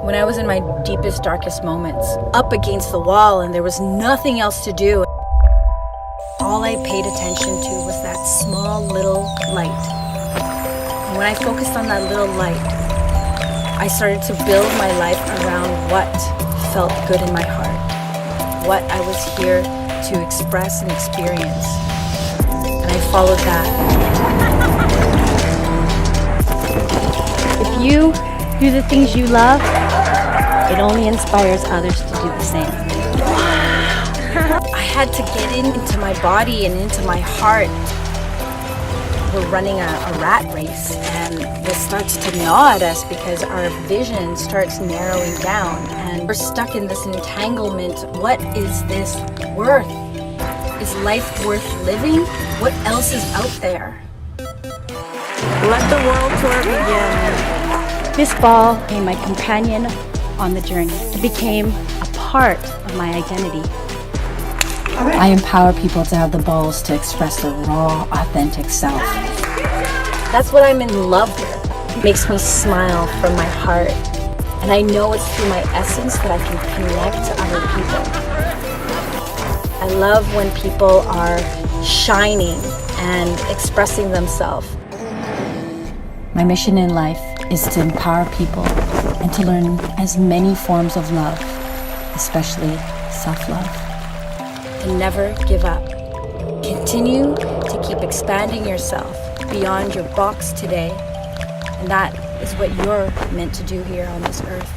When I was in my deepest, darkest moments, up against the wall and there was nothing else to do, all I paid attention to was that small little light. And when I focused on that little light, I started to build my life around what felt good in my heart, what I was here to express and experience. And I followed that. If you do the things you love, it only inspires others to do the same. I had to get into my body and into my heart. We're running a rat race, and this starts to gnaw at us because our vision starts narrowing down and we're stuck in this entanglement. What is this worth? Is life worth living? What else is out there? Let the world tour begin. This ball became my companion on the journey. It became a part of my identity. I empower people to have the balls to express their raw, authentic self. That's what I'm in love with. It makes me smile from my heart. And I know it's through my essence that I can connect to other people. I love when people are shining and expressing themselves. My mission in life is to empower people and to learn as many forms of love, especially self-love. And never give up. Continue to keep expanding yourself beyond your box today. And that is what you're meant to do here on this earth.